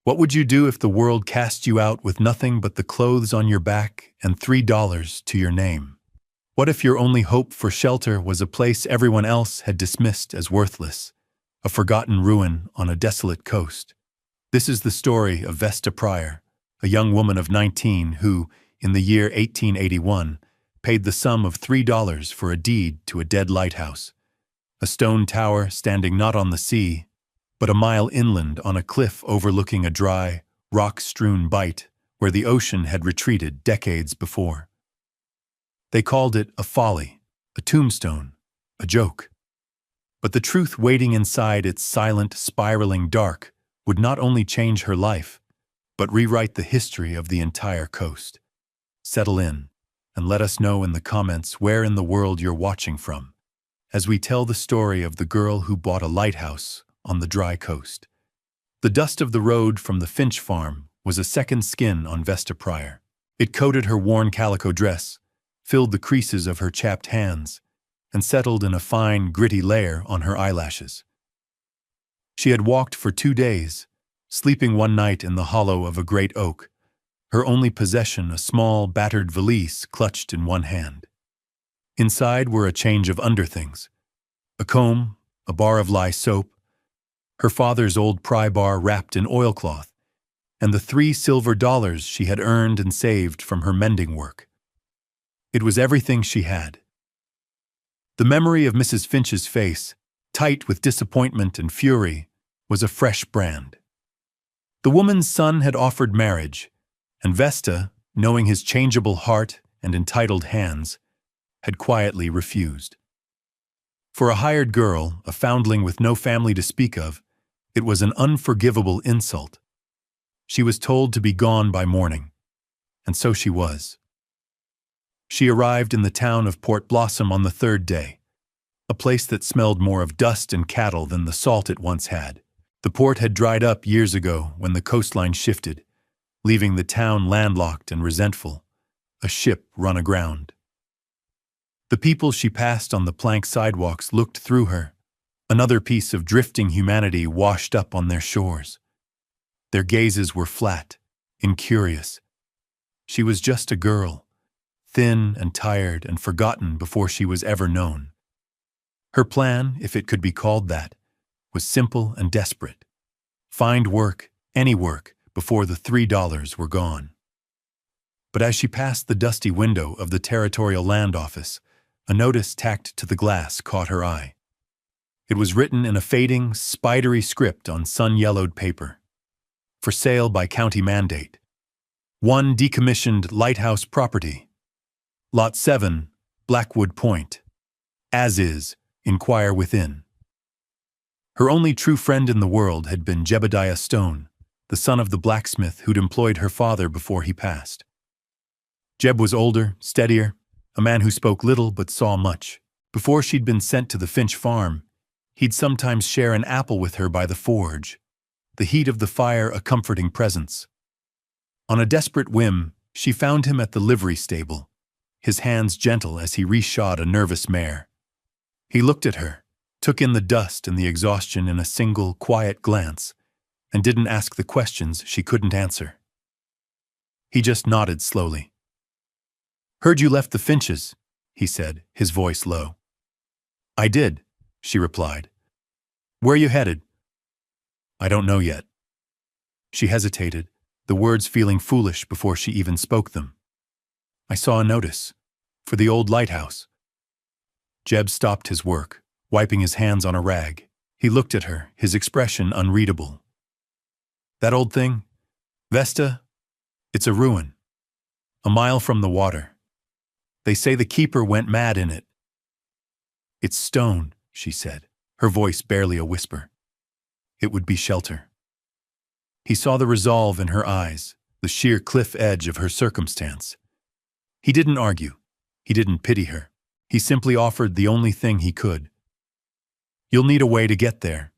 What would you do if the world cast you out with nothing but the clothes on your back and $3 to your name? What if your only hope for shelter was a place everyone else had dismissed as worthless, a forgotten ruin on a desolate coast? This is the story of Vesta Pryor, a young woman of 19 who, in the year 1881, paid the sum of $3 for a deed to a dead lighthouse, a stone tower standing not on the sea, but a mile inland on a cliff overlooking a dry, rock-strewn bight where the ocean had retreated decades before. They called it a folly, a tombstone, a joke. But the truth waiting inside its silent, spiraling dark would not only change her life, but rewrite the history of the entire coast. Settle in, and let us know in the comments where in the world you're watching from, as we tell the story of the girl who bought a lighthouse on the dry coast. The dust of the road from the Finch farm was a second skin on Vesta Pryor. It coated her worn calico dress, filled the creases of her chapped hands, and settled in a fine, gritty layer on her eyelashes. She had walked for 2 days, sleeping one night in the hollow of a great oak, her only possession a small, battered valise clutched in one hand. Inside were a change of underthings, a comb, a bar of lye soap, her father's old pry bar wrapped in oilcloth, and the $3 silver she had earned and saved from her mending work. It was everything she had. The memory of Mrs. Finch's face, tight with disappointment and fury, was a fresh brand. The woman's son had offered marriage, and Vesta, knowing his changeable heart and entitled hands, had quietly refused. For a hired girl, a foundling with no family to speak of, it was an unforgivable insult. She was told to be gone by morning, and so she was. She arrived in the town of Port Blossom on the 3rd day, a place that smelled more of dust and cattle than the salt it once had. The port had dried up years ago when the coastline shifted, leaving the town landlocked and resentful, a ship run aground. The people she passed on the plank sidewalks looked through her, another piece of drifting humanity washed up on their shores. Their gazes were flat, incurious. She was just a girl, thin and tired and forgotten before she was ever known. Her plan, if it could be called that, was simple and desperate. Find work, any work, before the $3 were gone. But as she passed the dusty window of the Territorial Land Office, a notice tacked to the glass caught her eye. It was written in a fading, spidery script on sun-yellowed paper. For sale by county mandate. 1 decommissioned lighthouse property. Lot 7, Blackwood Point. As is, inquire within. Her only true friend in the world had been Jebediah Stone, the son of the blacksmith who'd employed her father before he passed. Jeb was older, steadier, a man who spoke little but saw much. Before she'd been sent to the Finch farm, he'd sometimes share an apple with her by the forge, the heat of the fire a comforting presence. On a desperate whim, she found him at the livery stable, his hands gentle as he reshod a nervous mare. He looked at her, took in the dust and the exhaustion in a single, quiet glance, and didn't ask the questions she couldn't answer. He just nodded slowly. "Heard you left the Finches," he said, his voice low. "I did," she replied. "Where you headed?" "I don't know yet." She hesitated, the words feeling foolish before she even spoke them. "I saw a notice. For the old lighthouse." Jeb stopped his work, wiping his hands on a rag. He looked at her, his expression unreadable. "That old thing? Vesta? It's a ruin. A mile from the water. They say the keeper went mad in it." "It's stone," she said, her voice barely a whisper. "It would be shelter." He saw the resolve in her eyes, the sheer cliff edge of her circumstance. He didn't argue. He didn't pity her. He simply offered the only thing he could. "You'll need a way to get there.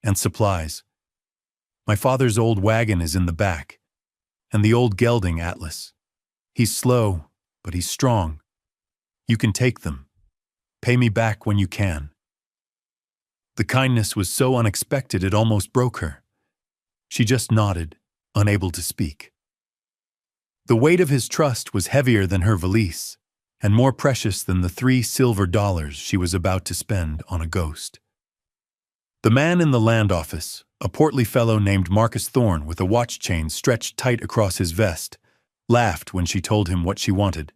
And supplies. My father's old wagon is in the back. And the old gelding Atlas. He's slow, but he's strong. You can take them. Pay me back when you can." The kindness was so unexpected it almost broke her. She just nodded, unable to speak. The weight of his trust was heavier than her valise, and more precious than the $3 silver she was about to spend on a ghost. The man in the land office, a portly fellow named Marcus Thorne with a watch chain stretched tight across his vest, laughed when she told him what she wanted.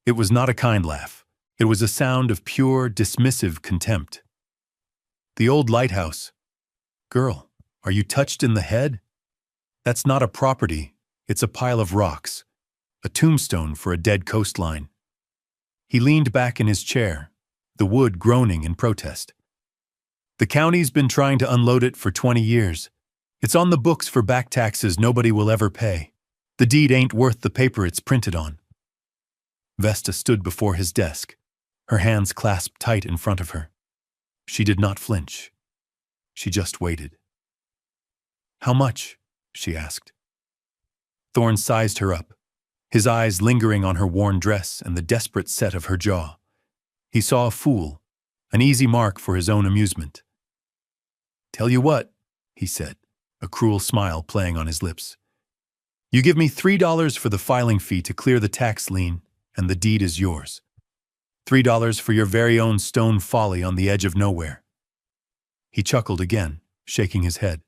It was not a kind laugh. It was a sound of pure, dismissive contempt. The old lighthouse. Girl, are you touched in the head? That's not a property, it's a pile of rocks, a tombstone for a dead coastline. He leaned back in his chair, the wood groaning in protest. The county's been trying to unload it for 20 years. It's on the books for back taxes nobody will ever pay. The deed ain't worth the paper it's printed on. Vesta stood before his desk, her hands clasped tight in front of her. She did not flinch. She just waited. How much? She asked. Thorne sized her up, his eyes lingering on her worn dress and the desperate set of her jaw. He saw a fool, an easy mark for his own amusement. Tell you what, he said, a cruel smile playing on his lips. You give me $3 for the filing fee to clear the tax lien, and the deed is yours. $3 for your very own stone folly on the edge of nowhere. He chuckled again, shaking his head.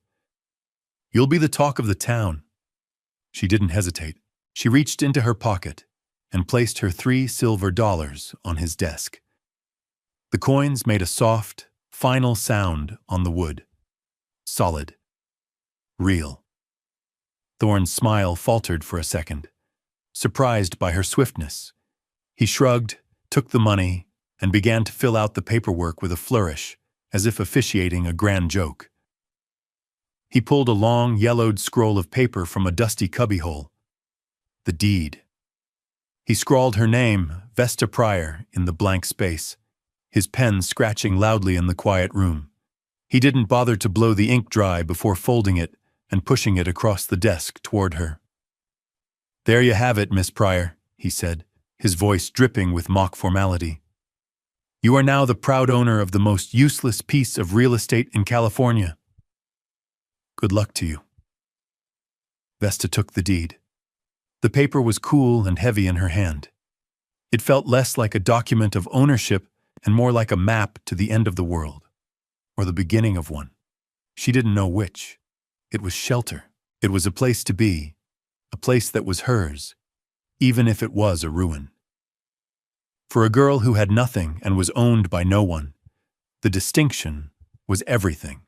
You'll be the talk of the town. She didn't hesitate. She reached into her pocket and placed her $3 silver on his desk. The coins made a soft, final sound on the wood. Solid. Real. Thorne's smile faltered for a second, surprised by her swiftness. He shrugged, took the money, and began to fill out the paperwork with a flourish, as if officiating a grand joke. He pulled a long, yellowed scroll of paper from a dusty cubbyhole. The deed. He scrawled her name, Vesta Pryor, in the blank space, his pen scratching loudly in the quiet room. He didn't bother to blow the ink dry before folding it and pushing it across the desk toward her. There you have it, Miss Pryor, he said, his voice dripping with mock formality. You are now the proud owner of the most useless piece of real estate in California. Good luck to you. Vesta took the deed. The paper was cool and heavy in her hand. It felt less like a document of ownership and more like a map to the end of the world, or the beginning of one. She didn't know which. It was shelter. It was a place to be, a place that was hers, even if it was a ruin. For a girl who had nothing and was owned by no one, the distinction was everything.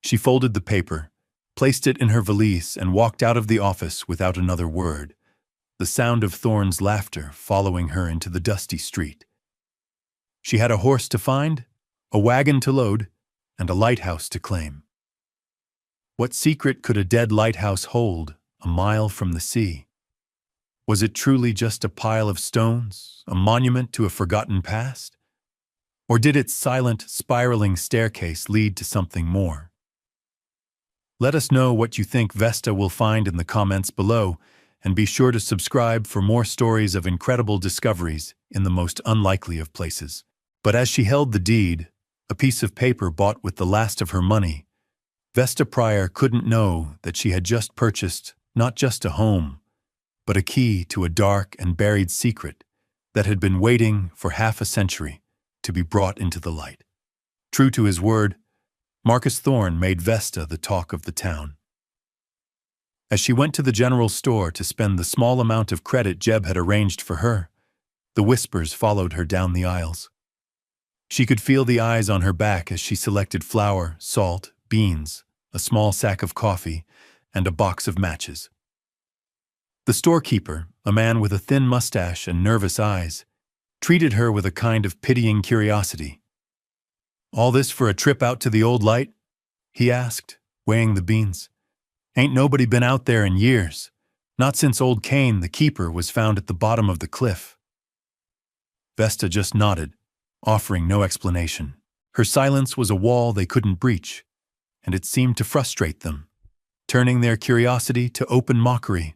She folded the paper, placed it in her valise, and walked out of the office without another word, the sound of Thorne's laughter following her into the dusty street. She had a horse to find, a wagon to load, and a lighthouse to claim. What secret could a dead lighthouse hold a mile from the sea? Was it truly just a pile of stones, a monument to a forgotten past? Or did its silent, spiraling staircase lead to something more? Let us know what you think Vesta will find in the comments below, and be sure to subscribe for more stories of incredible discoveries in the most unlikely of places. But as she held the deed, a piece of paper bought with the last of her money, Vesta Pryor couldn't know that she had just purchased not just a home, but a key to a dark and buried secret that had been waiting for half a century to be brought into the light. True to his word, Marcus Thorne made Vesta the talk of the town. As she went to the general store to spend the small amount of credit Jeb had arranged for her, the whispers followed her down the aisles. She could feel the eyes on her back as she selected flour, salt, beans, a small sack of coffee, and a box of matches. The storekeeper, a man with a thin mustache and nervous eyes, treated her with a kind of pitying curiosity. All this for a trip out to the old light? He asked, weighing the beans. Ain't nobody been out there in years, not since old Cain, the keeper, was found at the bottom of the cliff. Vesta just nodded, offering no explanation. Her silence was a wall they couldn't breach, and it seemed to frustrate them, turning their curiosity to open mockery.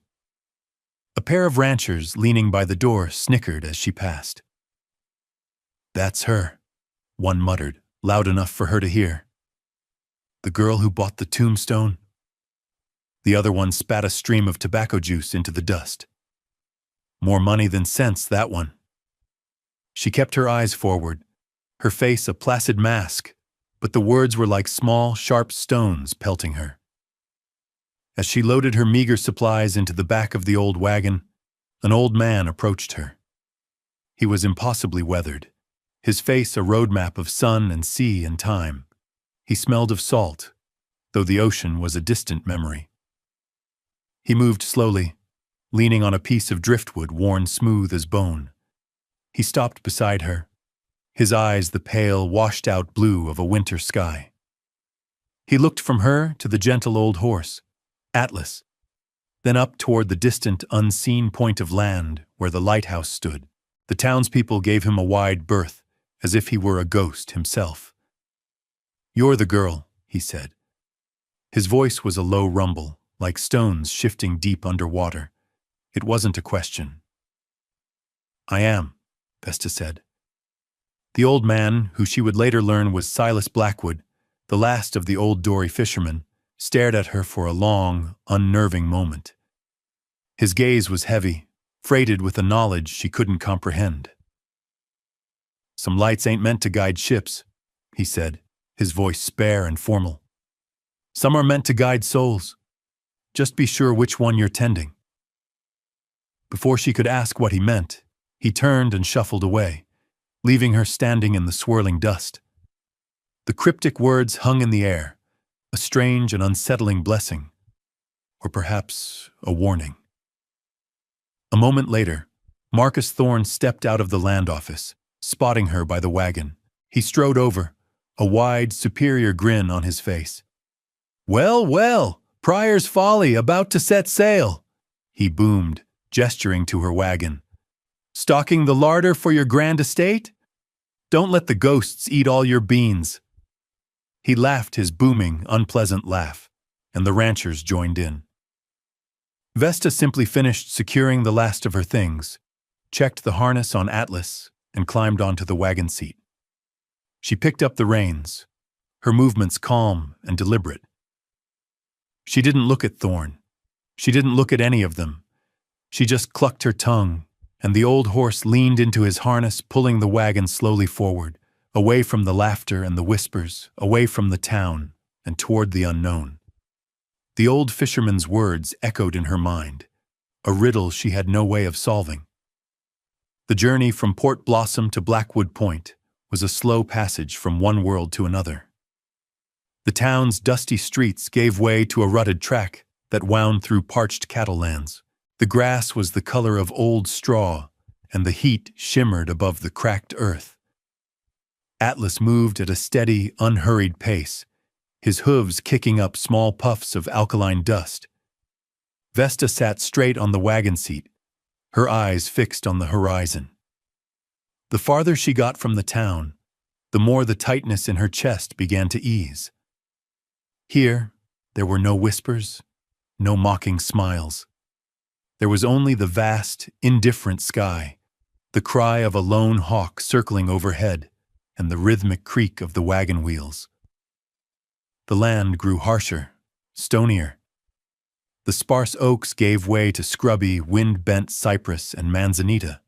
A pair of ranchers leaning by the door snickered as she passed. That's her, one muttered, loud enough for her to hear. The girl who bought the tombstone? The other one spat a stream of tobacco juice into the dust. More money than sense, that one. She kept her eyes forward, her face a placid mask, but the words were like small, sharp stones pelting her. As she loaded her meager supplies into the back of the old wagon, an old man approached her. He was impossibly weathered, his face a roadmap of sun and sea and time. He smelled of salt, though the ocean was a distant memory. He moved slowly, leaning on a piece of driftwood worn smooth as bone. He stopped beside her, his eyes the pale, washed-out blue of a winter sky. He looked from her to the gentle old horse, Atlas, then up toward the distant, unseen point of land where the lighthouse stood. The townspeople gave him a wide berth, as if he were a ghost himself. "You're the girl," he said. His voice was a low rumble, like stones shifting deep underwater. It wasn't a question. "I am," Vesta said. The old man, who she would later learn was Silas Blackwood, the last of the old dory fishermen, stared at her for a long, unnerving moment. His gaze was heavy, freighted with a knowledge she couldn't comprehend. "Some lights ain't meant to guide ships," he said, his voice spare and formal. "Some are meant to guide souls. Just be sure which one you're tending." Before she could ask what he meant, he turned and shuffled away, leaving her standing in the swirling dust. The cryptic words hung in the air, a strange and unsettling blessing, or perhaps a warning. A moment later, Marcus Thorne stepped out of the land office, spotting her by the wagon. He strode over, a wide, superior grin on his face. "Well, well, Prior's Folly about to set sail," he boomed, gesturing to her wagon. "Stocking the larder for your grand estate? Don't let the ghosts eat all your beans." He laughed his booming, unpleasant laugh, and the ranchers joined in. Vesta simply finished securing the last of her things, checked the harness on Atlas, and climbed onto the wagon seat. She picked up the reins, her movements calm and deliberate. She didn't look at Thorne. She didn't look at any of them. She just clucked her tongue, and the old horse leaned into his harness, pulling the wagon slowly forward, away from the laughter and the whispers, away from the town, and toward the unknown. The old fisherman's words echoed in her mind, a riddle she had no way of solving. The journey from Port Blossom to Blackwood Point was a slow passage from one world to another. The town's dusty streets gave way to a rutted track that wound through parched cattle lands. The grass was the color of old straw, and the heat shimmered above the cracked earth. Atlas moved at a steady, unhurried pace, his hooves kicking up small puffs of alkaline dust. Vesta sat straight on the wagon seat, her eyes fixed on the horizon. The farther she got from the town, the more the tightness in her chest began to ease. Here, there were no whispers, no mocking smiles. There was only the vast, indifferent sky, the cry of a lone hawk circling overhead, and the rhythmic creak of the wagon wheels. The land grew harsher, stonier. The sparse oaks gave way to scrubby, wind-bent cypress and manzanita.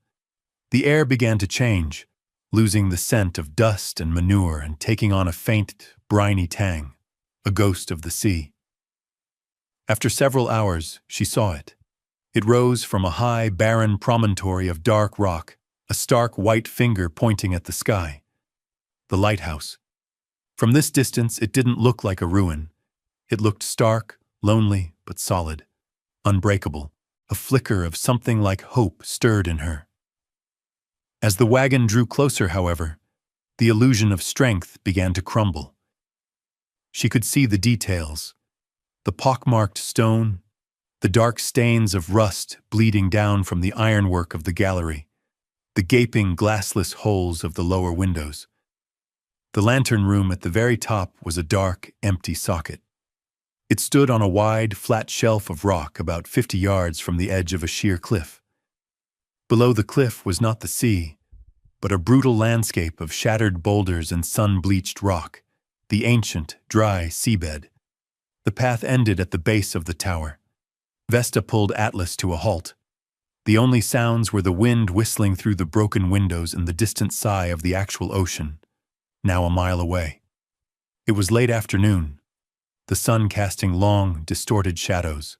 The air began to change, losing the scent of dust and manure and taking on a faint, briny tang, a ghost of the sea. After several hours, she saw it. It rose from a high, barren promontory of dark rock, a stark white finger pointing at the sky. The lighthouse. From this distance, it didn't look like a ruin. It looked stark, lonely, but solid, unbreakable. A flicker of something like hope stirred in her. As the wagon drew closer, however, the illusion of strength began to crumble. She could see the details, the pockmarked stone, the dark stains of rust bleeding down from the ironwork of the gallery, the gaping glassless holes of the lower windows. The lantern room at the very top was a dark, empty socket. It stood on a wide, flat shelf of rock about 50 yards from the edge of a sheer cliff. Below the cliff was not the sea, but a brutal landscape of shattered boulders and sun-bleached rock, the ancient, dry seabed. The path ended at the base of the tower. Vesta pulled Atlas to a halt. The only sounds were the wind whistling through the broken windows and the distant sigh of the actual ocean, now a mile away. It was late afternoon, the sun casting long, distorted shadows.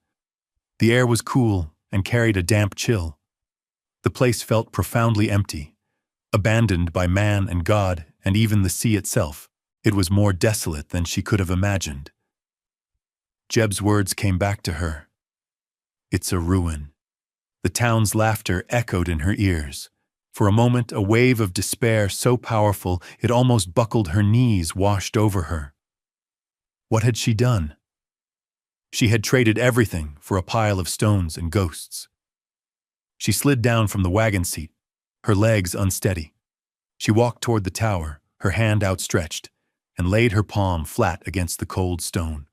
The air was cool and carried a damp chill. The place felt profoundly empty, abandoned by man and God and even the sea itself. It was more desolate than she could have imagined. Jeb's words came back to her. It's a ruin. The town's laughter echoed in her ears. For a moment, a wave of despair so powerful it almost buckled her knees washed over her. What had she done? She had traded everything for a pile of stones and ghosts. She slid down from the wagon seat, her legs unsteady. She walked toward the tower, her hand outstretched, and laid her palm flat against the cold stone.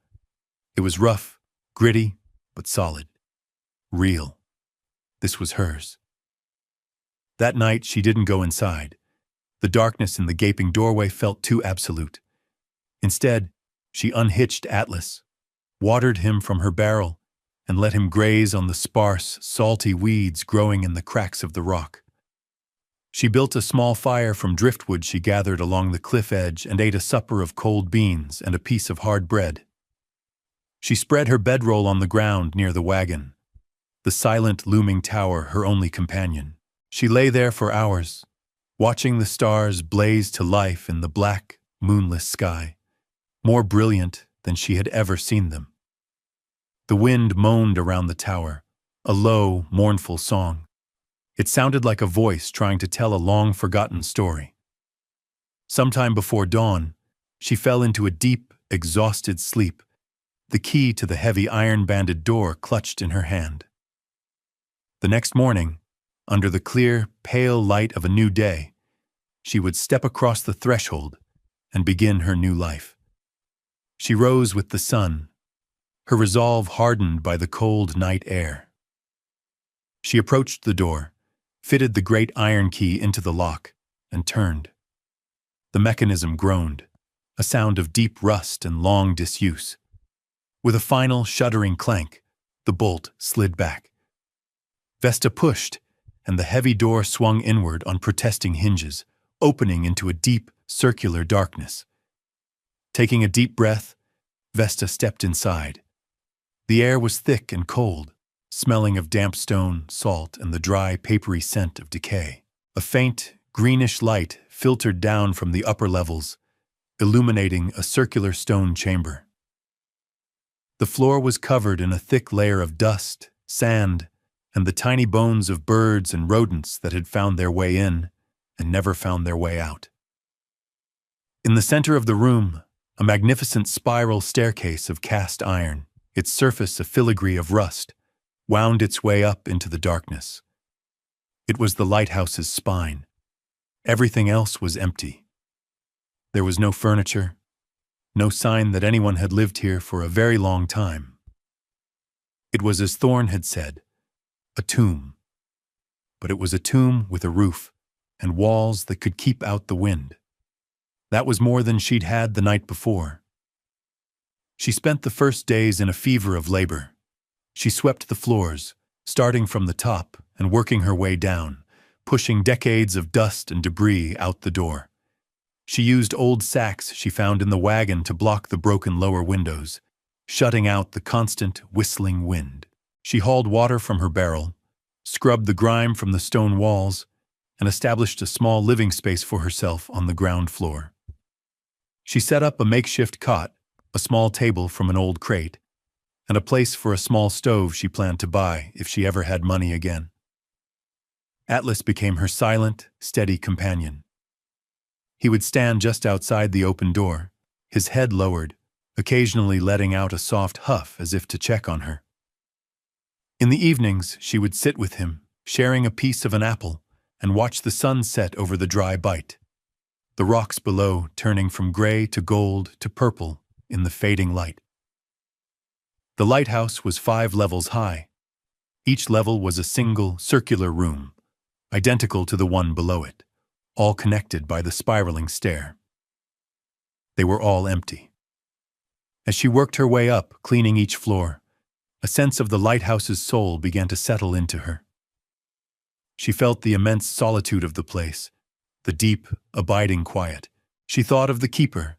It was rough, gritty, but solid. Real. This was hers. That night, she didn't go inside. The darkness in the gaping doorway felt too absolute. Instead, she unhitched Atlas, watered him from her barrel, and let him graze on the sparse, salty weeds growing in the cracks of the rock. She built a small fire from driftwood she gathered along the cliff edge and ate a supper of cold beans and a piece of hard bread. She spread her bedroll on the ground near the wagon, the silent, looming tower her only companion. She lay there for hours, watching the stars blaze to life in the black, moonless sky, more brilliant than she had ever seen them. The wind moaned around the tower, a low, mournful song. It sounded like a voice trying to tell a long-forgotten story. Sometime before dawn, she fell into a deep, exhausted sleep, the key to the heavy iron-banded door clutched in her hand. The next morning, under the clear, pale light of a new day, she would step across the threshold and begin her new life. She rose with the sun, her resolve hardened by the cold night air. She approached the door, fitted the great iron key into the lock, and turned. The mechanism groaned, a sound of deep rust and long disuse. With a final shuddering clank, the bolt slid back. Vesta pushed, and the heavy door swung inward on protesting hinges, opening into a deep, circular darkness. Taking a deep breath, Vesta stepped inside. The air was thick and cold, smelling of damp stone, salt, and the dry, papery scent of decay. A faint, greenish light filtered down from the upper levels, illuminating a circular stone chamber. The floor was covered in a thick layer of dust, sand, and the tiny bones of birds and rodents that had found their way in and never found their way out. In the center of the room, a magnificent spiral staircase of cast iron, its surface a filigree of rust, wound its way up into the darkness. It was the lighthouse's spine. Everything else was empty. There was no furniture, no sign that anyone had lived here for a very long time. It was as Thorne had said, a tomb. But it was a tomb with a roof and walls that could keep out the wind. That was more than she'd had the night before. She spent the first days in a fever of labor. She swept the floors, starting from the top and working her way down, pushing decades of dust and debris out the door. She used old sacks she found in the wagon to block the broken lower windows, shutting out the constant, whistling wind. She hauled water from her barrel, scrubbed the grime from the stone walls, and established a small living space for herself on the ground floor. She set up a makeshift cot, a small table from an old crate, and a place for a small stove she planned to buy if she ever had money again. Atlas became her silent, steady companion. He would stand just outside the open door, his head lowered, occasionally letting out a soft huff as if to check on her. In the evenings, she would sit with him, sharing a piece of an apple, and watch the sun set over the dry bite, the rocks below turning from gray to gold to purple in the fading light. The lighthouse was 5 levels high. Each level was a single, circular room, identical to the one below it, all connected by the spiraling stair. They were all empty. As she worked her way up, cleaning each floor, a sense of the lighthouse's soul began to settle into her. She felt the immense solitude of the place, the deep, abiding quiet. She thought of the keeper,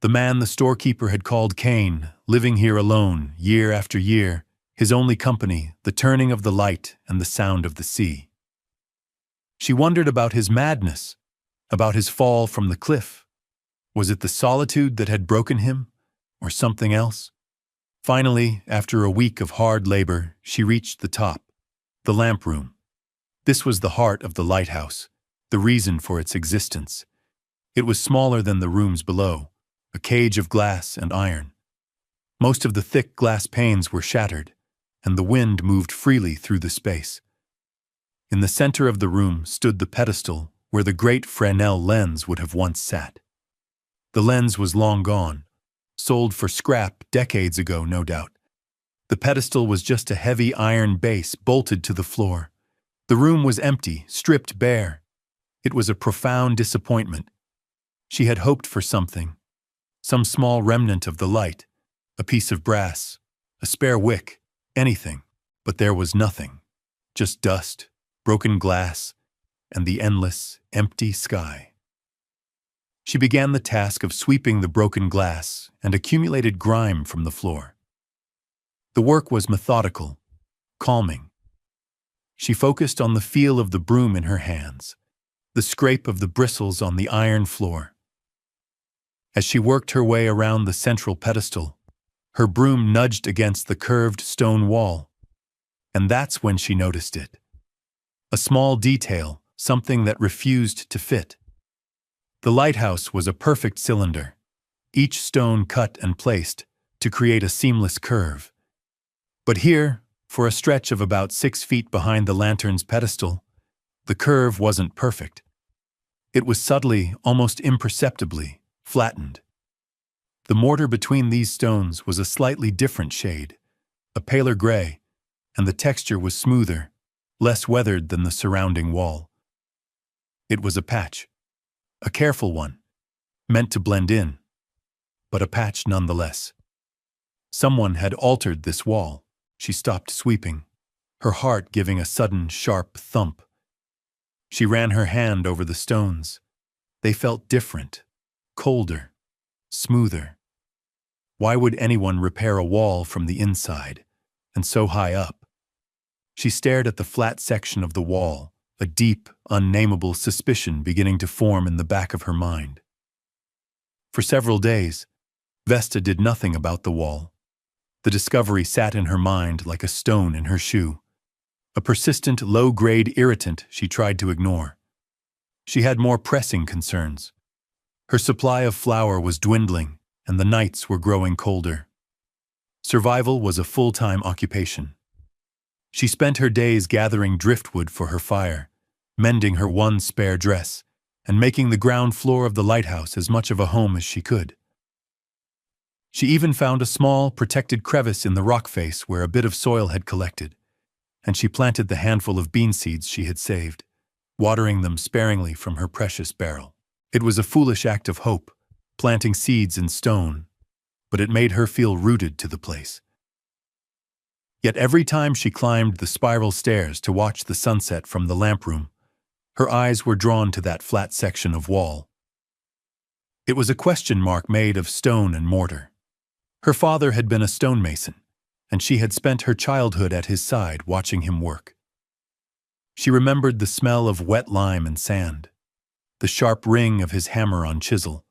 the man the storekeeper had called Cain, living here alone, year after year, his only company, the turning of the light and the sound of the sea. She wondered about his madness, about his fall from the cliff. Was it the solitude that had broken him, or something else? Finally, after a week of hard labor, she reached the top, the lamp room. This was the heart of the lighthouse, the reason for its existence. It was smaller than the rooms below, a cage of glass and iron. Most of the thick glass panes were shattered, and the wind moved freely through the space. In the center of the room stood the pedestal where the great Fresnel lens would have once sat. The lens was long gone, sold for scrap decades ago, no doubt. The pedestal was just a heavy iron base bolted to the floor. The room was empty, stripped bare. It was a profound disappointment. She had hoped for something, some small remnant of the light, a piece of brass, a spare wick, anything, but there was nothing, just dust, broken glass, and the endless, empty sky. She began the task of sweeping the broken glass and accumulated grime from the floor. The work was methodical, calming. She focused on the feel of the broom in her hands, the scrape of the bristles on the iron floor. As she worked her way around the central pedestal, her broom nudged against the curved stone wall, and that's when she noticed it. A small detail, something that refused to fit. The lighthouse was a perfect cylinder, each stone cut and placed to create a seamless curve. But here, for a stretch of about 6 feet behind the lantern's pedestal, the curve wasn't perfect. It was subtly, almost imperceptibly, flattened. The mortar between these stones was a slightly different shade, a paler gray, and the texture was smoother, less weathered than the surrounding wall. It was a patch, a careful one, meant to blend in, but a patch nonetheless. Someone had altered this wall. She stopped sweeping, her heart giving a sudden, sharp thump. She ran her hand over the stones. They felt different, colder, smoother. Why would anyone repair a wall from the inside, and so high up? She stared at the flat section of the wall, a deep, unnameable suspicion beginning to form in the back of her mind. For several days, Vesta did nothing about the wall. The discovery sat in her mind like a stone in her shoe, a persistent, low-grade irritant she tried to ignore. She had more pressing concerns. Her supply of flour was dwindling, and the nights were growing colder. Survival was a full-time occupation. She spent her days gathering driftwood for her fire, mending her one spare dress, and making the ground floor of the lighthouse as much of a home as she could. She even found a small, protected crevice in the rock face where a bit of soil had collected, and she planted the handful of bean seeds she had saved, watering them sparingly from her precious barrel. It was a foolish act of hope, planting seeds in stone, but it made her feel rooted to the place. Yet every time she climbed the spiral stairs to watch the sunset from the lamp room, her eyes were drawn to that flat section of wall. It was a question mark made of stone and mortar. Her father had been a stonemason, and she had spent her childhood at his side watching him work. She remembered the smell of wet lime and sand, the sharp ring of his hammer on chisel,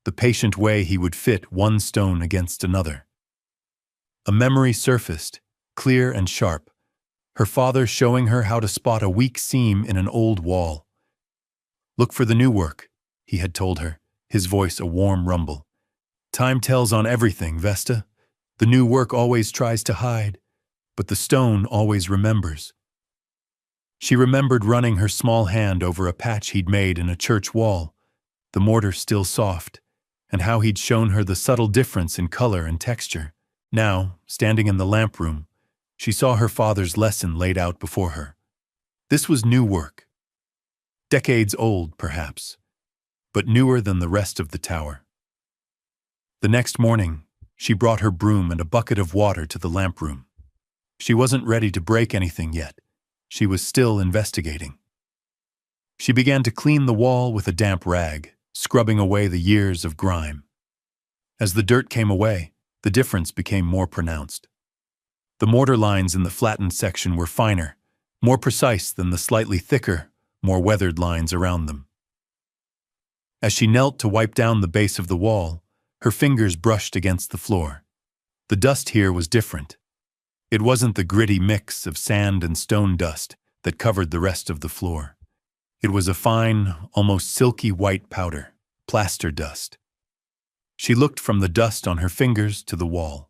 the patient way he would fit one stone against another. A memory surfaced, clear and sharp, her father showing her how to spot a weak seam in an old wall. "Look for the new work," he had told her, his voice a warm rumble. "Time tells on everything, Vesta. The new work always tries to hide, but the stone always remembers." She remembered running her small hand over a patch he'd made in a church wall, the mortar still soft, and how he'd shown her the subtle difference in color and texture. Now, standing in the lamp room, she saw her father's lesson laid out before her. This was new work. Decades old, perhaps, but newer than the rest of the tower. The next morning, She brought her broom and a bucket of water to the lamp room. She wasn't ready to break anything yet. She was still investigating. She began to clean the wall with a damp rag, scrubbing away the years of grime. As the dirt came away, the difference became more pronounced. The mortar lines in the flattened section were finer, more precise than the slightly thicker, more weathered lines around them. As she knelt to wipe down the base of the wall, her fingers brushed against the floor. The dust here was different. It wasn't the gritty mix of sand and stone dust that covered the rest of the floor. It was a fine, almost silky white powder, plaster dust. She looked from the dust on her fingers to the wall.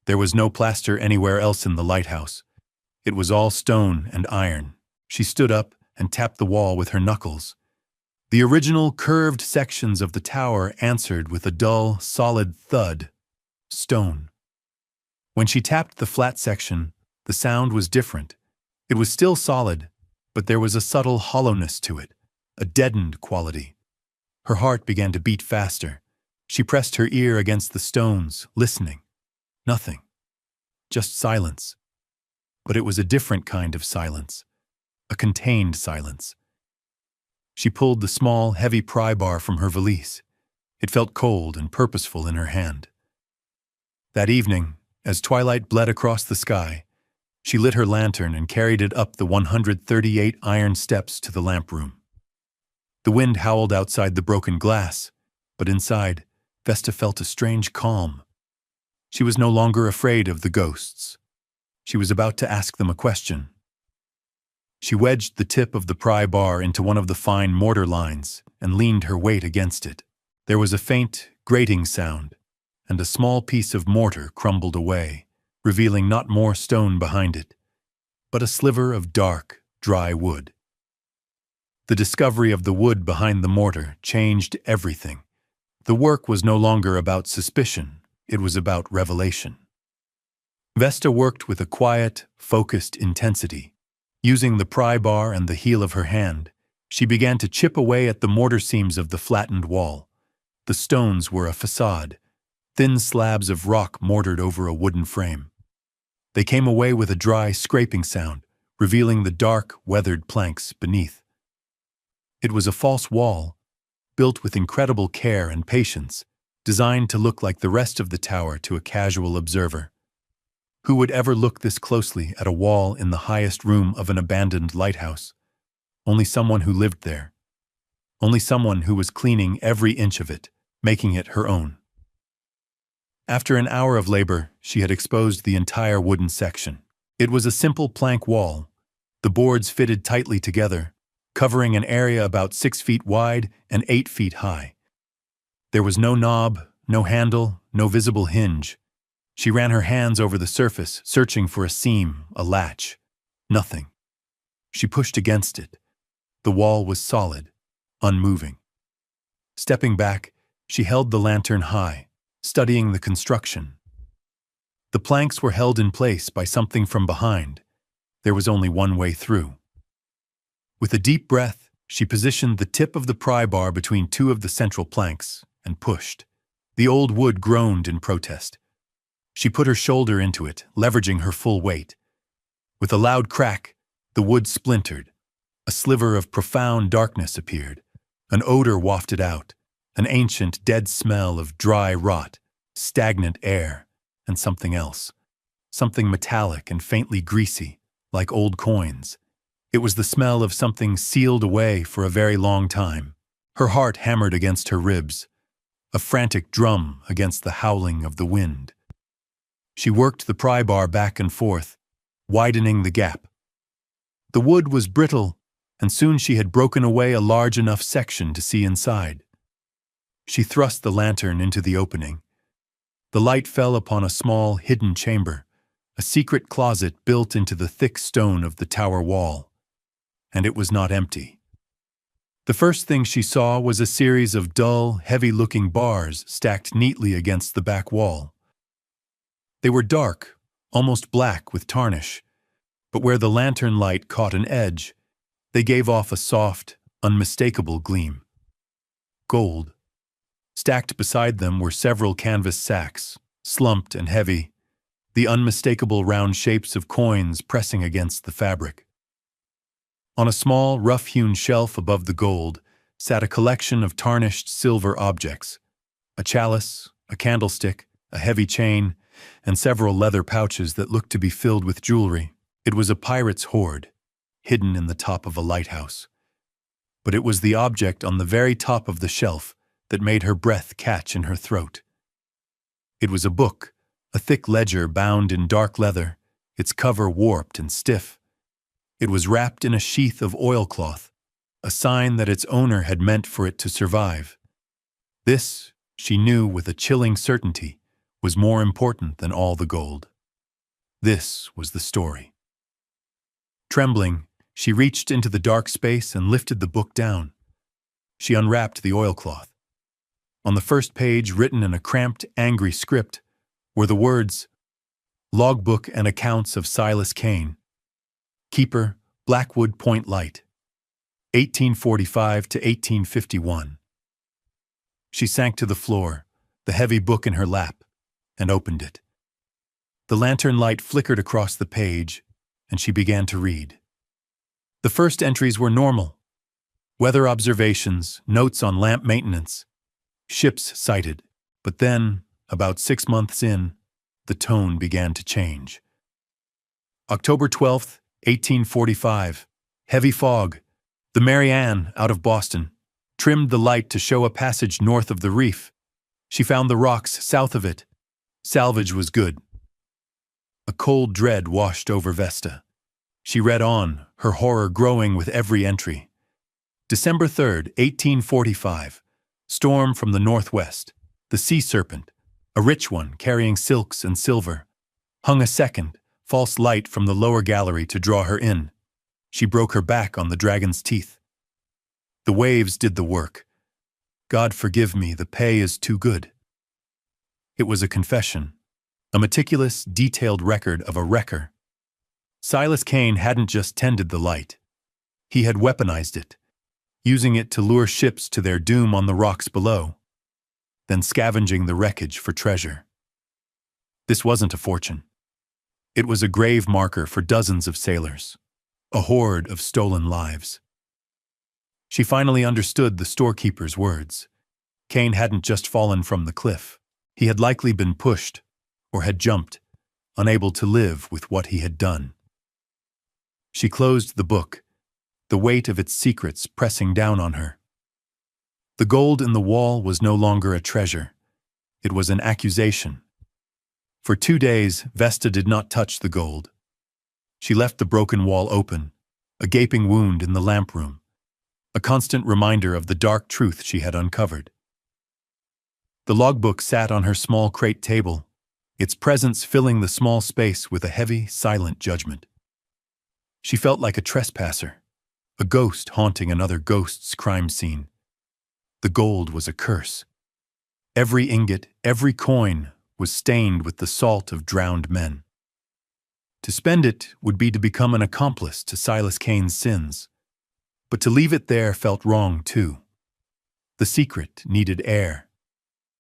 There was no plaster anywhere else in the lighthouse. It was all stone and iron. She stood up and tapped the wall with her knuckles. The original curved sections of the tower answered with a dull, solid thud. Stone. When she tapped the flat section, the sound was different. It was still solid, but there was a subtle hollowness to it, a deadened quality. Her heart began to beat faster. She pressed her ear against the stones, listening. Nothing. Just silence. But it was a different kind of silence. A contained silence. She pulled the small, heavy pry bar from her valise. It felt cold and purposeful in her hand. That evening, as twilight bled across the sky, she lit her lantern and carried it up the 138 iron steps to the lamp room. The wind howled outside the broken glass, but inside, Vesta felt a strange calm. She was no longer afraid of the ghosts. She was about to ask them a question. She wedged the tip of the pry bar into one of the fine mortar lines and leaned her weight against it. There was a faint, grating sound, and a small piece of mortar crumbled away, revealing not more stone behind it, but a sliver of dark, dry wood. The discovery of the wood behind the mortar changed everything. The work was no longer about suspicion, it was about revelation. Vesta worked with a quiet, focused intensity. Using the pry bar and the heel of her hand, she began to chip away at the mortar seams of the flattened wall. The stones were a facade, thin slabs of rock mortared over a wooden frame. They came away with a dry, scraping sound, revealing the dark, weathered planks beneath. It was a false wall, built with incredible care and patience, designed to look like the rest of the tower to a casual observer. Who would ever look this closely at a wall in the highest room of an abandoned lighthouse? Only someone who lived there. Only someone who was cleaning every inch of it, making it her own. After an hour of labor, she had exposed the entire wooden section. It was a simple plank wall, the boards fitted tightly together, covering an area about 6 feet wide and 8 feet high. There was no knob, no handle, no visible hinge. She ran her hands over the surface, searching for a seam, a latch. Nothing. She pushed against it. The wall was solid, unmoving. Stepping back, she held the lantern high, studying the construction. The planks were held in place by something from behind. There was only one way through. With a deep breath, she positioned the tip of the pry bar between two of the central planks and pushed. The old wood groaned in protest. She put her shoulder into it, leveraging her full weight. With a loud crack, the wood splintered. A sliver of profound darkness appeared. An odor wafted out, an ancient, dead smell of dry rot, stagnant air, and something else. Something metallic and faintly greasy, like old coins. It was the smell of something sealed away for a very long time. Her heart hammered against her ribs, a frantic drum against the howling of the wind. She worked the pry bar back and forth, widening the gap. The wood was brittle, and soon she had broken away a large enough section to see inside. She thrust the lantern into the opening. The light fell upon a small, hidden chamber, a secret closet built into the thick stone of the tower wall. And it was not empty. The first thing she saw was a series of dull, heavy-looking bars stacked neatly against the back wall. They were dark, almost black with tarnish, but where the lantern light caught an edge, they gave off a soft, unmistakable gleam. Gold. Stacked beside them were several canvas sacks, slumped and heavy, the unmistakable round shapes of coins pressing against the fabric. On a small, rough-hewn shelf above the gold sat a collection of tarnished silver objects, a chalice, a candlestick, a heavy chain, and several leather pouches that looked to be filled with jewelry. It was a pirate's hoard, hidden in the top of a lighthouse. But it was the object on the very top of the shelf that made her breath catch in her throat. It was a book, a thick ledger bound in dark leather, its cover warped and stiff. It was wrapped in a sheath of oilcloth, a sign that its owner had meant for it to survive. This, she knew with a chilling certainty, was more important than all the gold. This was the story. Trembling, she reached into the dark space and lifted the book down. She unwrapped the oilcloth. On the first page, written in a cramped, angry script, were the words, "Logbook and Accounts of Silas Kane. Keeper, Blackwood Point Light. 1845 to 1851. She sank to the floor, the heavy book in her lap, and opened it. The lantern light flickered across the page, and she began to read. The first entries were normal. Weather observations, notes on lamp maintenance, ships sighted. But then, about 6 months in, the tone began to change. October 12th, 1845. Heavy fog. The Mary Ann, out of Boston, trimmed the light to show a passage north of the reef. She found the rocks south of it. Salvage was good. A cold dread washed over Vesta. She read on, her horror growing with every entry. December 3rd, 1845. Storm from the northwest. The sea serpent, a rich one carrying silks and silver, hung a second, false light from the lower gallery to draw her in. She broke her back on the dragon's teeth. The waves did the work. God forgive me, the pay is too good. It was a confession, a meticulous, detailed record of a wrecker. Silas Kane hadn't just tended the light. He had weaponized it, using it to lure ships to their doom on the rocks below, then scavenging the wreckage for treasure. This wasn't a fortune. It was a grave marker for dozens of sailors, a hoard of stolen lives. She finally understood the storekeeper's words. Kane hadn't just fallen from the cliff. He had likely been pushed, or had jumped, unable to live with what he had done. She closed the book, the weight of its secrets pressing down on her. The gold in the wall was no longer a treasure. It was an accusation. For 2 days, Vesta did not touch the gold. She left the broken wall open, a gaping wound in the lamp room, a constant reminder of the dark truth she had uncovered. The logbook sat on her small crate table, its presence filling the small space with a heavy, silent judgment. She felt like a trespasser, a ghost haunting another ghost's crime scene. The gold was a curse. Every ingot, every coin was stained with the salt of drowned men. To spend it would be to become an accomplice to Silas Kane's sins. But to leave it there felt wrong too. The secret needed air.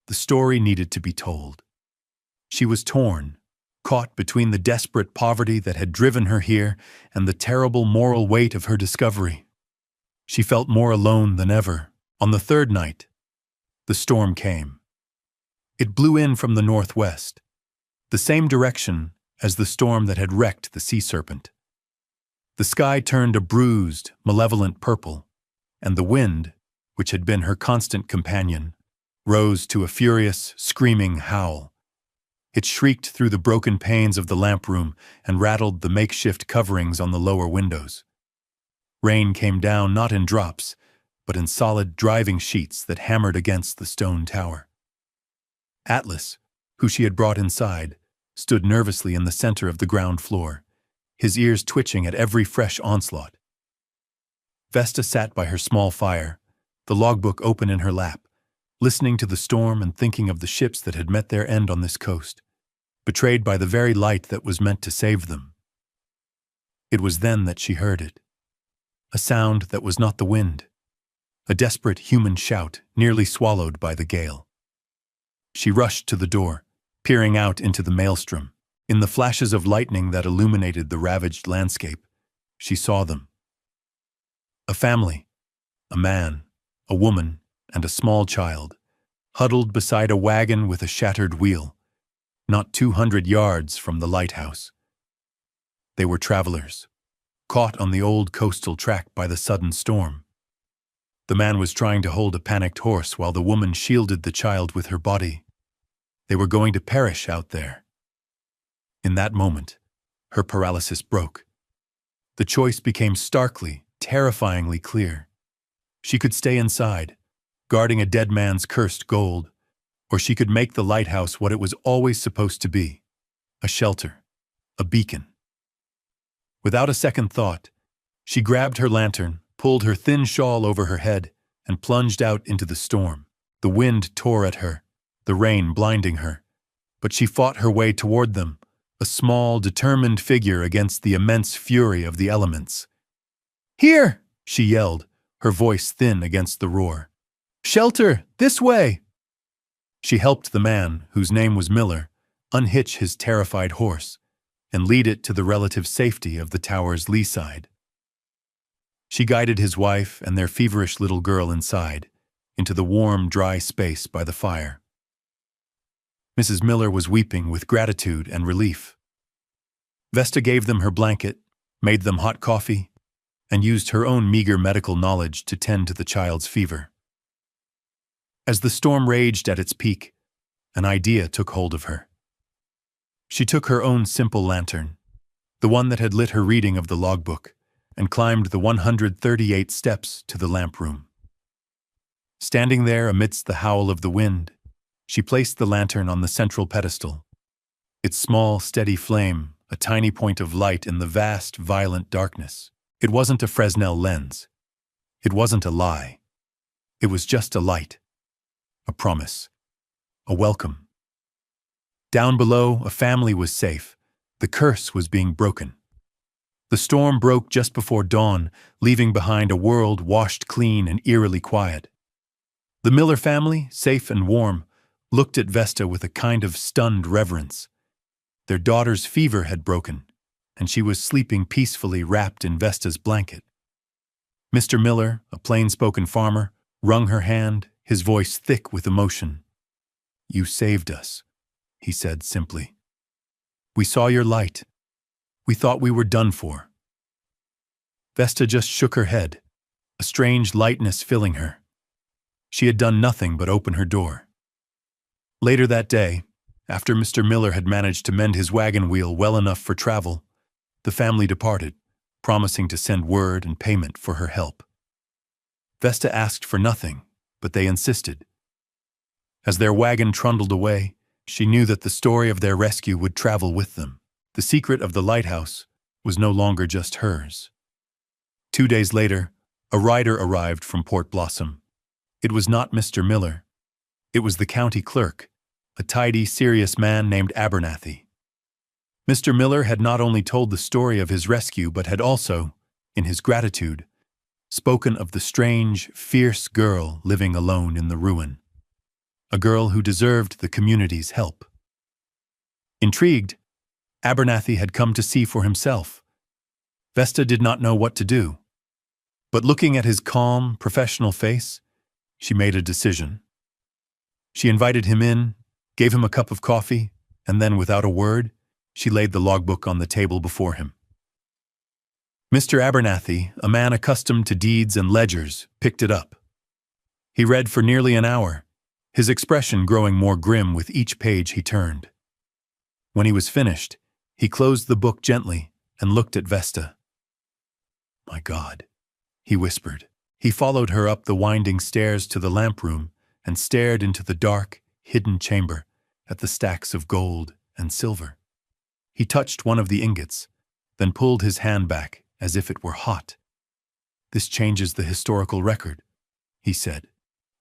The story needed to be told. She was torn, caught between the desperate poverty that had driven her here and the terrible moral weight of her discovery. She felt more alone than ever. On the third night, the storm came. It blew in from the northwest, the same direction as the storm that had wrecked the sea serpent. The sky turned a bruised, malevolent purple, and the wind, which had been her constant companion, rose to a furious, screaming howl. It shrieked through the broken panes of the lamp room and rattled the makeshift coverings on the lower windows. Rain came down not in drops, but in solid, driving sheets that hammered against the stone tower. Atlas, who she had brought inside, stood nervously in the center of the ground floor, his ears twitching at every fresh onslaught. Vesta sat by her small fire, the logbook open in her lap, listening to the storm and thinking of the ships that had met their end on this coast, betrayed by the very light that was meant to save them. It was then that she heard it. A sound that was not the wind. A desperate human shout, nearly swallowed by the gale. She rushed to the door, peering out into the maelstrom. In the flashes of lightning that illuminated the ravaged landscape, she saw them. A family, a man, a woman, and a small child, huddled beside a wagon with a shattered wheel, not 200 yards from the lighthouse. They were travelers, caught on the old coastal track by the sudden storm. The man was trying to hold a panicked horse while the woman shielded the child with her body. They were going to perish out there. In that moment, her paralysis broke. The choice became starkly, terrifyingly clear. She could stay inside, guarding a dead man's cursed gold, or she could make the lighthouse what it was always supposed to be, a shelter, a beacon. Without a second thought, she grabbed her lantern, pulled her thin shawl over her head, and plunged out into the storm. The wind tore at her, the rain blinding her, but she fought her way toward them, a small, determined figure against the immense fury of the elements. "Here!" she yelled, her voice thin against the roar. "Shelter! This way!" She helped the man, whose name was Miller, unhitch his terrified horse and lead it to the relative safety of the tower's lee side. She guided his wife and their feverish little girl inside, into the warm, dry space by the fire. Mrs. Miller was weeping with gratitude and relief. Vesta gave them her blanket, made them hot coffee, and used her own meager medical knowledge to tend to the child's fever. As the storm raged at its peak, an idea took hold of her. She took her own simple lantern, the one that had lit her reading of the logbook, and climbed the 138 steps to the lamp room. Standing there amidst the howl of the wind, she placed the lantern on the central pedestal. Its small, steady flame, a tiny point of light in the vast, violent darkness. It wasn't a Fresnel lens. It wasn't a lie. It was just a light, a promise, a welcome. Down below, a family was safe. The curse was being broken. The storm broke just before dawn, leaving behind a world washed clean and eerily quiet. The Miller family, safe and warm, looked at Vesta with a kind of stunned reverence. Their daughter's fever had broken, and she was sleeping peacefully wrapped in Vesta's blanket. Mr. Miller, a plain-spoken farmer, wrung her hand, his voice thick with emotion. "You saved us," he said simply. "We saw your light. We thought we were done for." Vesta just shook her head, a strange lightness filling her. She had done nothing but open her door. Later that day, after Mr. Miller had managed to mend his wagon wheel well enough for travel, the family departed, promising to send word and payment for her help. Vesta asked for nothing, but they insisted. As their wagon trundled away, she knew that the story of their rescue would travel with them. The secret of the lighthouse was no longer just hers. 2 days later, a rider arrived from Port Blossom. It was not Mr. Miller. It was the county clerk, a tidy, serious man named Abernathy. Mr. Miller had not only told the story of his rescue, but had also, in his gratitude, spoken of the strange, fierce girl living alone in the ruin. A girl who deserved the community's help. Intrigued, Abernathy had come to see for himself. Vesta did not know what to do. But looking at his calm, professional face, she made a decision. She invited him in, gave him a cup of coffee, and then, without a word, she laid the logbook on the table before him. Mr. Abernathy, a man accustomed to deeds and ledgers, picked it up. He read for nearly an hour, his expression growing more grim with each page he turned. When he was finished, he closed the book gently and looked at Vesta. "My God," he whispered. He followed her up the winding stairs to the lamp room and stared into the dark, hidden chamber at the stacks of gold and silver. He touched one of the ingots, then pulled his hand back as if it were hot. "This changes the historical record," he said,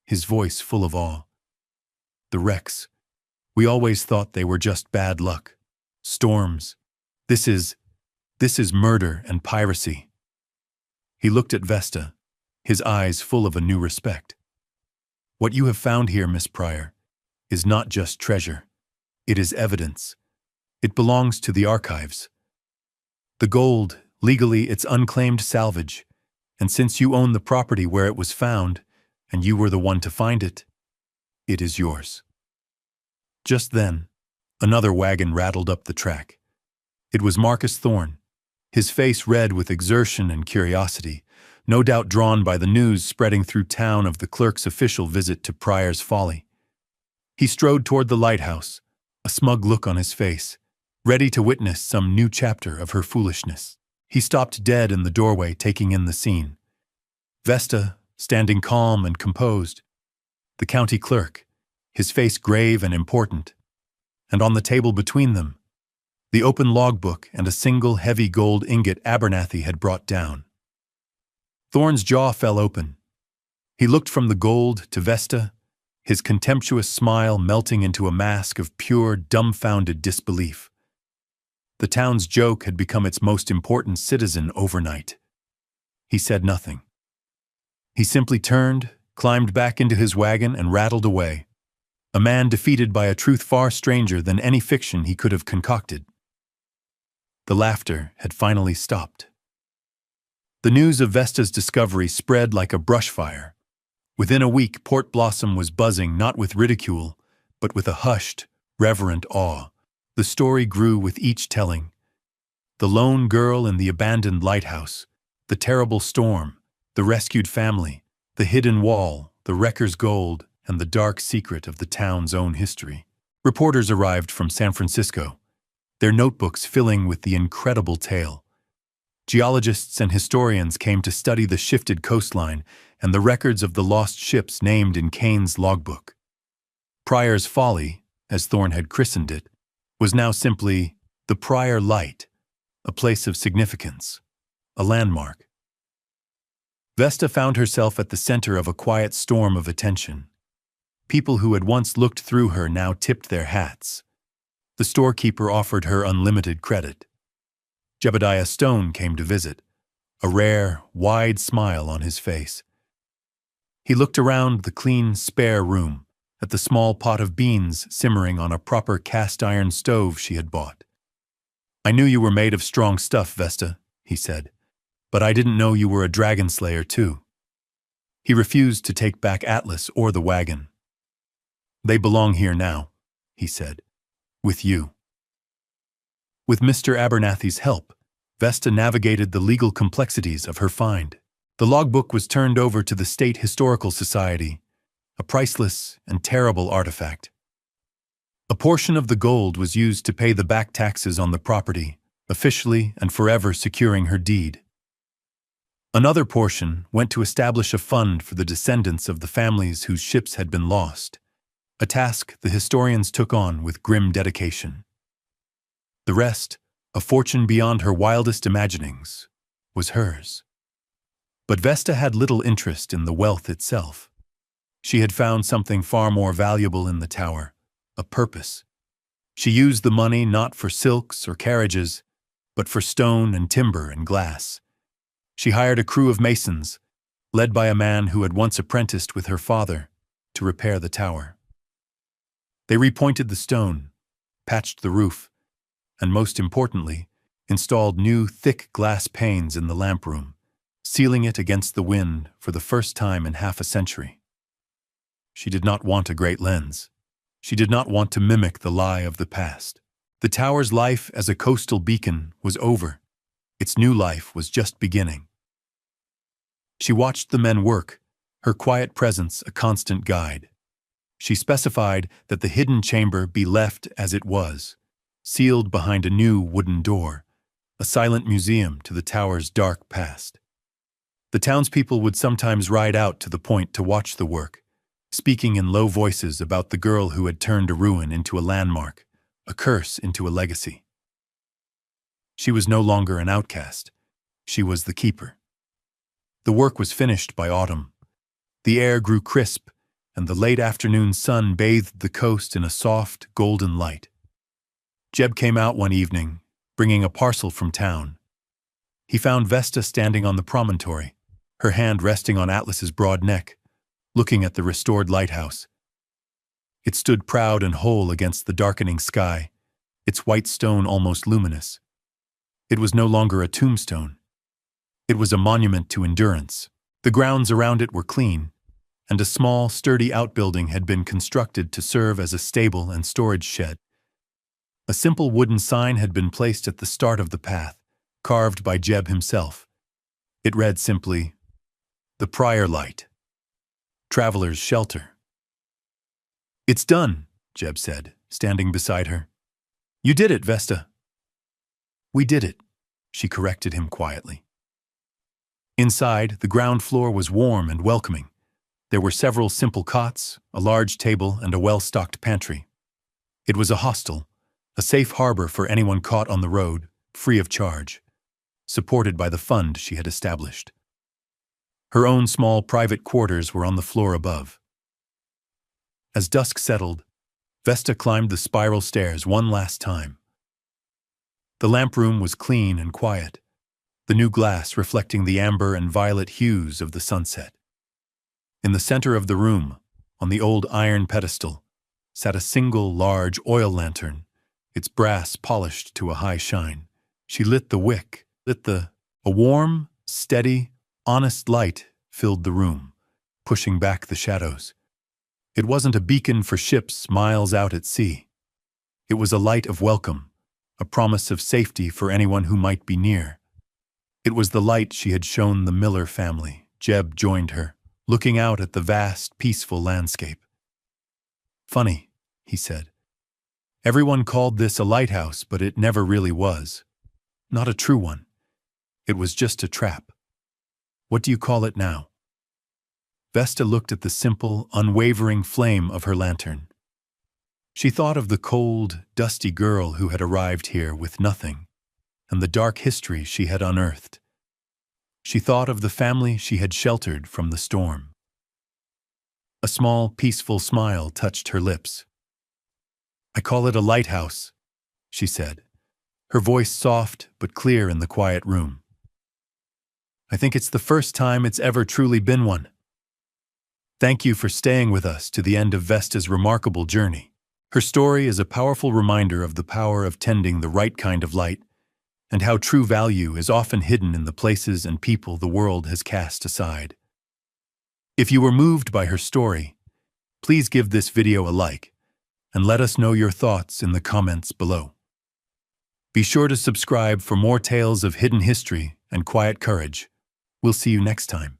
his voice full of awe. "The wrecks, we always thought they were just bad luck. Storms. This is murder and piracy." He looked at Vesta, his eyes full of a new respect. "What you have found here, Miss Pryor, is not just treasure. It is evidence. It belongs to the archives. The gold, legally it's unclaimed salvage, and since you own the property where it was found, and you were the one to find it, it is yours. Just then, another wagon rattled up the track. It was Marcus Thorne, his face red with exertion and curiosity, no doubt drawn by the news spreading through town of the clerk's official visit to Prior's Folly. He strode toward the lighthouse, a smug look on his face, ready to witness some new chapter of her foolishness. He stopped dead in the doorway, taking in the scene. Vesta, standing calm and composed. The county clerk, his face grave and important. And on the table between them, the open logbook and a single heavy gold ingot Abernathy had brought down. Thorne's jaw fell open. He looked from the gold to Vesta, his contemptuous smile melting into a mask of pure, dumbfounded disbelief. The town's joke had become its most important citizen overnight. He said nothing. He simply turned, climbed back into his wagon, and rattled away, a man defeated by a truth far stranger than any fiction he could have concocted. The laughter had finally stopped. The news of Vesta's discovery spread like a brush fire. Within a week, Port Blossom was buzzing not with ridicule, but with a hushed, reverent awe. The story grew with each telling. The lone girl in the abandoned lighthouse, the terrible storm, the rescued family, the hidden wall, the wrecker's gold, and the dark secret of the town's own history. Reporters arrived from San Francisco, their notebooks filling with the incredible tale. Geologists and historians came to study the shifted coastline and the records of the lost ships named in Kane's logbook. Prior's Folly, as Thorne had christened it, was now simply the Prior Light, a place of significance, a landmark. Vesta found herself at the center of a quiet storm of attention. People who had once looked through her now tipped their hats. The storekeeper offered her unlimited credit. Jebediah Stone came to visit, a rare, wide smile on his face. He looked around the clean, spare room, at the small pot of beans simmering on a proper cast-iron stove she had bought. "I knew you were made of strong stuff, Vesta," he said, "but I didn't know you were a dragon slayer, too." He refused to take back Atlas or the wagon. "They belong here now," he said, "with you." With Mr. Abernathy's help, Vesta navigated the legal complexities of her find. The logbook was turned over to the State Historical Society, a priceless and terrible artifact. A portion of the gold was used to pay the back taxes on the property, officially and forever securing her deed. Another portion went to establish a fund for the descendants of the families whose ships had been lost, a task the historians took on with grim dedication. The rest, a fortune beyond her wildest imaginings, was hers. But Vesta had little interest in the wealth itself. She had found something far more valuable in the tower, a purpose. She used the money not for silks or carriages, but for stone and timber and glass. She hired a crew of masons, led by a man who had once apprenticed with her father, to repair the tower. They repointed the stone, patched the roof, and most importantly, installed new thick glass panes in the lamp room, sealing it against the wind for the first time in half a century. She did not want a great lens. She did not want to mimic the lie of the past. The tower's life as a coastal beacon was over. Its new life was just beginning. She watched the men work, her quiet presence a constant guide. She specified that the hidden chamber be left as it was, sealed behind a new wooden door, a silent museum to the tower's dark past. The townspeople would sometimes ride out to the point to watch the work, speaking in low voices about the girl who had turned a ruin into a landmark, a curse into a legacy. She was no longer an outcast. She was the keeper. The work was finished by autumn. The air grew crisp, and the late afternoon sun bathed the coast in a soft, golden light. Jeb came out one evening, bringing a parcel from town. He found Vesta standing on the promontory, her hand resting on Atlas's broad neck, looking at the restored lighthouse. It stood proud and whole against the darkening sky, its white stone almost luminous. It was no longer a tombstone. It was a monument to endurance. The grounds around it were clean, and a small, sturdy outbuilding had been constructed to serve as a stable and storage shed. A simple wooden sign had been placed at the start of the path, carved by Jeb himself. It read simply, "The Prior Light. Traveler's Shelter." "It's done," Jeb said, standing beside her. "You did it, Vesta." "We did it," she corrected him quietly. Inside, the ground floor was warm and welcoming. There were several simple cots, a large table, and a well-stocked pantry. It was a hostel, a safe harbor for anyone caught on the road, free of charge, supported by the fund she had established. Her own small private quarters were on the floor above. As dusk settled, Vesta climbed the spiral stairs one last time. The lamp room was clean and quiet, the new glass reflecting the amber and violet hues of the sunset. In the center of the room, on the old iron pedestal, sat a single large oil lantern, its brass polished to a high shine. She lit the wick, a warm, steady, honest light filled the room, pushing back the shadows. It wasn't a beacon for ships miles out at sea. It was a light of welcome, a promise of safety for anyone who might be near. It was the light she had shown the Miller family. Jeb joined her, looking out at the vast, peaceful landscape. "Funny," he said. "Everyone called this a lighthouse, but it never really was. Not a true one. It was just a trap. What do you call it now?" Vesta looked at the simple, unwavering flame of her lantern. She thought of the cold, dusty girl who had arrived here with nothing, and the dark history she had unearthed. She thought of the family she had sheltered from the storm. A small, peaceful smile touched her lips. "I call it a lighthouse," she said, her voice soft but clear in the quiet room. "I think it's the first time it's ever truly been one. Thank you for staying with us to the end of Vesta's remarkable journey. Her story is a powerful reminder of the power of tending the right kind of light, and how true value is often hidden in the places and people the world has cast aside. If you were moved by her story, please give this video a like, and let us know your thoughts in the comments below. Be sure to subscribe for more tales of hidden history and quiet courage. We'll see you next time.